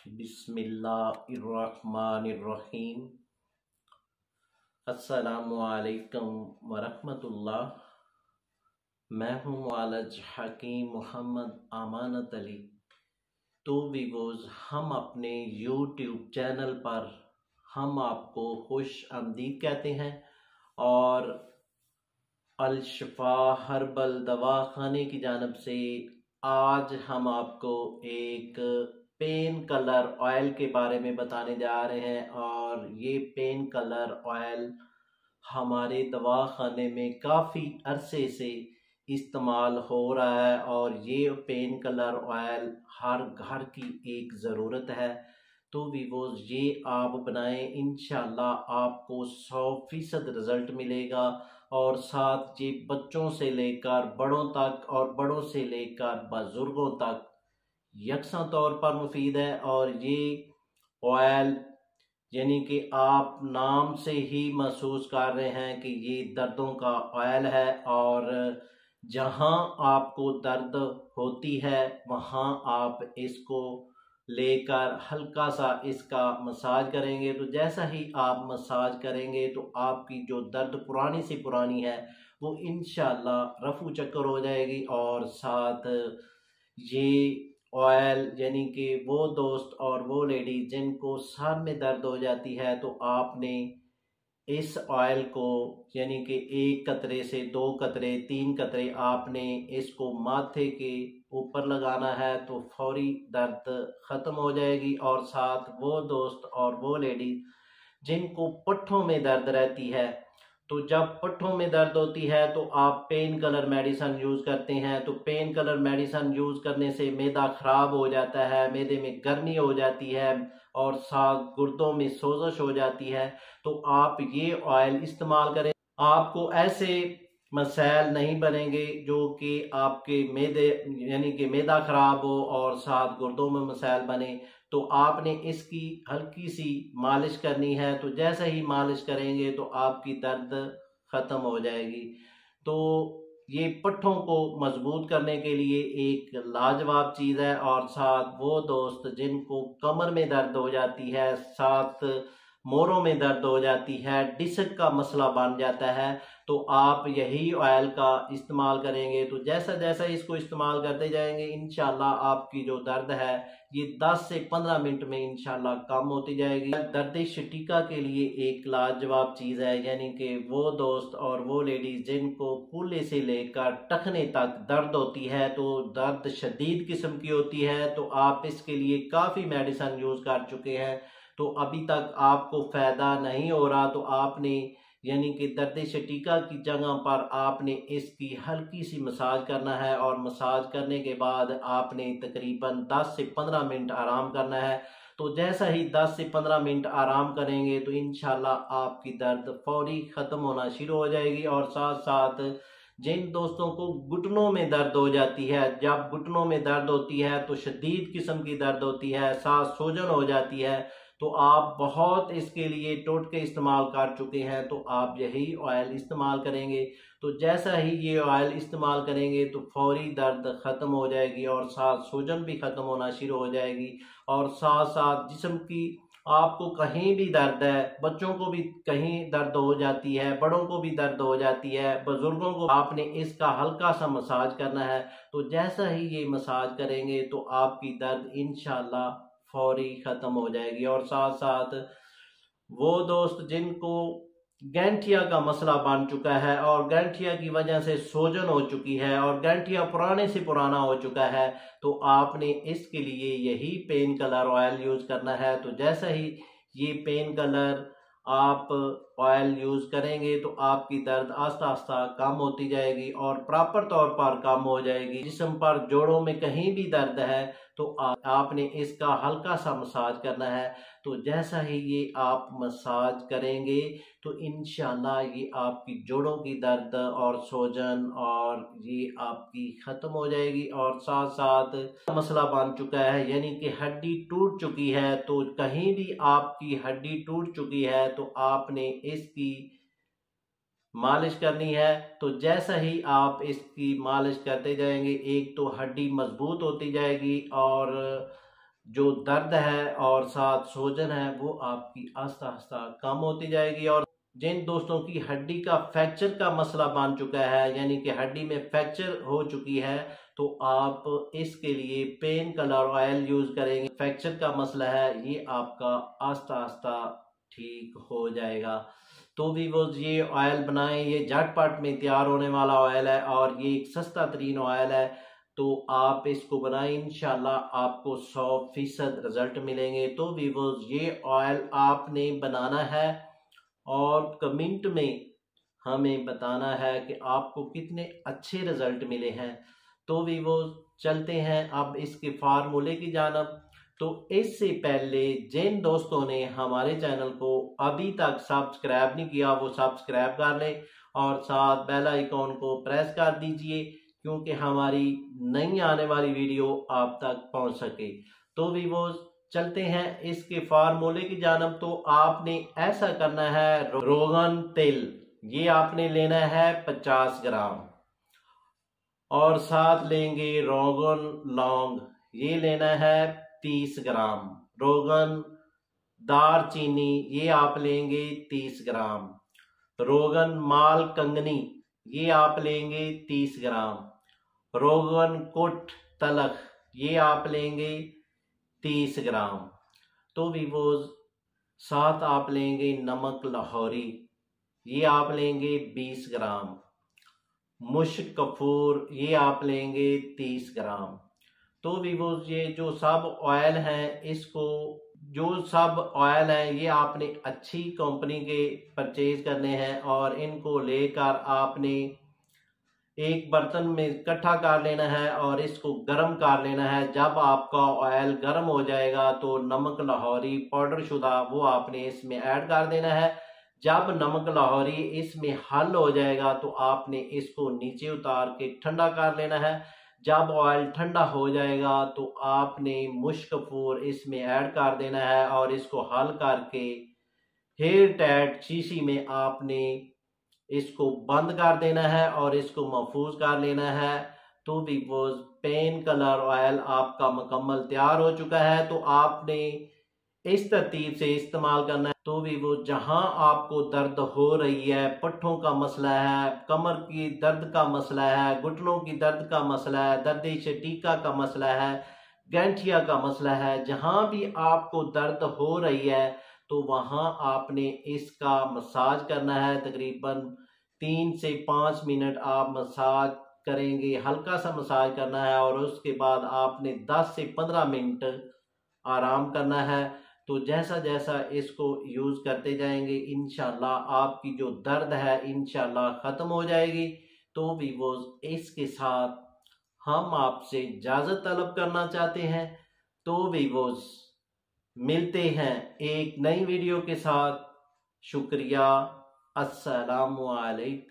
बिस्मिल्लाहिर्रहमानिर्रहीम। अस्सलामुअलैकुम वरहमतुल्लाह। मैं हूँ मुआलज हकीम मोहम्मद अमानत अली। तो वीवोज़, हम अपने यूट्यूब चैनल पर हम आपको खुश आमदीद कहते हैं और अल-शिफा हर्बल दवाखाने की जानिब से आज हम आपको एक पेन कलर ऑयल के बारे में बताने जा रहे हैं। और ये पेन कलर ऑयल हमारे दवाखाने में काफ़ी अरसे से इस्तेमाल हो रहा है और ये पेन कलर ऑयल हर घर की एक ज़रूरत है। तो वीवोज़, ये आप बनाएं, इंशाल्लाह आपको 100% रिज़ल्ट मिलेगा और साथ ये बच्चों से लेकर बड़ों तक और बड़ों से लेकर बुजुर्गों तक यकसा तौर पर मुफीद है। और ये ऑयल यानी कि आप नाम से ही महसूस कर रहे हैं कि ये दर्दों का ऑयल है और जहां आपको दर्द होती है वहां आप इसको लेकर हल्का सा इसका मसाज करेंगे। तो जैसा ही आप मसाज करेंगे तो आपकी जो दर्द पुरानी से पुरानी है वो इंशाल्लाह रफू चक्कर हो जाएगी। और साथ ये ऑयल यानी कि वो दोस्त और वो लेडी जिनको सर में दर्द हो जाती है तो आपने इस ऑयल को यानी कि 1 कतरे से 2 कतरे 3 कतरे आपने इसको माथे के ऊपर लगाना है तो फौरी दर्द ख़त्म हो जाएगी। और साथ वो दोस्त और वो लेडी जिनको पट्ठों में दर्द रहती है, तो जब पट्ठों में दर्द होती है तो आप पेन किलर मेडिसिन यूज़ करते हैं। तो पेन किलर मेडिसिन यूज़ करने से मैदा ख़राब हो जाता है, मैदे में गर्मी हो जाती है और साथ गुर्दों में सोजश हो जाती है। तो आप ये ऑयल इस्तेमाल करें, आपको ऐसे मसाइल नहीं बनेंगे जो कि आपके मैदे यानी कि मैदा ख़राब हो और साथ गुर्दों में मसाइल बने। तो आपने इसकी हल्की सी मालिश करनी है। तो जैसे ही मालिश करेंगे तो आपकी दर्द ख़त्म हो जाएगी। तो ये पट्ठों को मजबूत करने के लिए एक लाजवाब चीज़ है। और साथ वो दोस्त जिनको कमर में दर्द हो जाती है, साथ मोरों में दर्द हो जाती है, डिस्क का मसला बन जाता है, तो आप यही ऑयल का इस्तेमाल करेंगे। तो जैसा जैसा इसको इस्तेमाल करते जाएंगे इंशाल्लाह आपकी जो दर्द है ये 10 से 15 मिनट में इंशाल्लाह कम होती जाएगी। दर्द शटीका के लिए एक लाजवाब चीज़ है, यानी कि वो दोस्त और वो लेडीज जिनको कूल्हे से लेकर टखने तक दर्द होती है, तो दर्द शदीद किस्म की होती है, तो आप इसके लिए काफ़ी मेडिसिन यूज़ कर चुके हैं तो अभी तक आपको फ़ायदा नहीं हो रहा, तो आपने यानी कि दर्द शटीका की जगह पर आपने इसकी हल्की सी मसाज करना है। और मसाज करने के बाद आपने तकरीबन 10 से 15 मिनट आराम करना है। तो जैसा ही 10 से 15 मिनट आराम करेंगे तो इंशाल्लाह आपकी दर्द फौरी ख़त्म होना शुरू हो जाएगी। और साथ साथ जिन दोस्तों को घुटनों में दर्द हो जाती है, जब घुटनों में दर्द होती है तो शदीद किस्म की दर्द होती है, साथ सूजन हो जाती है, तो आप बहुत इसके लिए टोटके इस्तेमाल कर चुके हैं, तो आप यही ऑयल इस्तेमाल करेंगे। तो जैसा ही ये ऑयल इस्तेमाल करेंगे तो फौरी दर्द ख़त्म हो जाएगी और साथ सूजन भी ख़त्म होना शुरू हो जाएगी। और साथ साथ जिस्म की आपको कहीं भी दर्द है, बच्चों को भी कहीं दर्द हो जाती है, बड़ों को भी दर्द हो जाती है, बुजुर्गों को, आपने इसका हल्का सा मसाज करना है। तो जैसा ही ये मसाज करेंगे तो आपकी दर्द इंशाल्लाह फौरी ख़त्म हो जाएगी। और साथ साथ वो दोस्त जिनको गैंठिया का मसला बन चुका है और गैंठिया की वजह से सोजन हो चुकी है और गैंठिया पुराने से पुराना हो चुका है, तो आपने इसके लिए यही पेन किलर ऑयल यूज़ करना है। तो जैसा ही ये पेन किलर आप ऑयल यूज़ करेंगे तो आपकी दर्द आस्ता आस्ता कम होती जाएगी और प्रॉपर तौर पर कम हो जाएगी। जिस्म पर जोड़ों में कहीं भी दर्द है तो आपने इसका हल्का सा मसाज करना है। तो जैसा ही ये आप मसाज करेंगे तो इंशाल्लाह ये आपकी जोड़ों की दर्द और सूजन और ये आपकी ख़त्म हो जाएगी। और साथ साथ मसला बन चुका है यानी कि हड्डी टूट चुकी है, तो कहीं भी आपकी हड्डी टूट चुकी है तो आपने इसकी मालिश करनी है। तो जैसा ही आप इसकी मालिश करते जाएंगे एक तो हड्डी मजबूत होती जाएगी और जो दर्द है और साथ सूजन है वो आपकी आस्ता आस्ता कम होती जाएगी। और जिन दोस्तों की हड्डी का फ्रैक्चर का मसला बन चुका है, यानी कि हड्डी में फ्रैक्चर हो चुकी है, तो आप इसके लिए पेन किलर ऑयल यूज करेंगे। फ्रैक्चर का मसला है ये आपका आस्ता आस्ता ठीक हो जाएगा। तो भी वो ये ऑयल बनाएं, ये झटपट में तैयार होने वाला ऑयल है और ये एक सस्ता तरीन ऑयल है। तो आप इसको बनाएं, इंशाल्लाह आपको 100% रिजल्ट मिलेंगे। तो वीवर्स ये ऑयल आपने बनाना है और कमेंट में हमें बताना है कि आपको कितने अच्छे रिजल्ट मिले हैं। तो वीवर्स चलते हैं अब इसके फार्मूले की जानब। तो इससे पहले जिन दोस्तों ने हमारे चैनल को अभी तक सब्सक्राइब नहीं किया वो सब्सक्राइब कर लें और साथ बेल आइकॉन को प्रेस कर दीजिए, क्योंकि हमारी नई आने वाली वीडियो आप तक पहुंच सके। तो वीवर्स चलते हैं इसके फार्मूले की जानब। तो आपने ऐसा करना है, रोगन तेल ये आपने लेना है 50 ग्राम और साथ लेंगे रोगन लौंग ये लेना है 30 ग्राम, रोगन दारचीनी ये आप लेंगे 30 ग्राम, रोगन माल कंगनी ये आप लेंगे 30 ग्राम, रोगन कुट तलख ये आप लेंगे 30 ग्राम। तो वीवोज साथ आप लेंगे नमक लाहौरी ये आप लेंगे 20 ग्राम, मुश्क कपूर ये आप लेंगे 30 ग्राम। तो वीवोज ये जो सब ऑयल हैं, इसको जो सब ऑयल हैं ये आपने अच्छी कंपनी के परचेज करने हैं और इनको लेकर आपने एक बर्तन में इकट्ठा कर लेना है और इसको गर्म कर लेना है। जब आपका ऑयल गर्म हो जाएगा तो नमक लाहौरी पाउडर शुदा वो आपने इसमें ऐड कर देना है। जब नमक लाहौरी इसमें हल हो जाएगा तो आपने इसको नीचे उतार के ठंडा कर लेना है। जब ऑयल ठंडा हो जाएगा तो आपने मुश्क कपूर इसमें ऐड कर देना है और इसको हल करके हेयर टाइट शीशी में आपने इसको बंद कर देना है और इसको महफूज कर लेना है। तो वीवोज पेन किलर ऑयल आपका मुकम्मल तैयार हो चुका है। तो आपने इस तरतीब से इस्तेमाल करना है। तो भी वो जहां आपको दर्द हो रही है, पट्ठों का मसला है, कमर की दर्द का मसला है, घुटनों की दर्द का मसला है, दर्द शटीका का मसला है, गैंठिया का मसला है, जहां भी आपको दर्द हो रही है तो वहां आपने इसका मसाज करना है। तकरीबन 3 से 5 मिनट आप मसाज करेंगे, हल्का सा मसाज करना है और उसके बाद आपने 10 से 15 मिनट आराम करना है। तो जैसा जैसा इसको यूज करते जाएंगे इंशाल्लाह आपकी जो दर्द है इंशाल्लाह खत्म हो जाएगी। तो वीवोज इसके साथ हम आपसे इजाजत तलब करना चाहते हैं। तो वीवोज मिलते हैं एक नई वीडियो के साथ। शुक्रिया। अस्सलामु अलैकुम।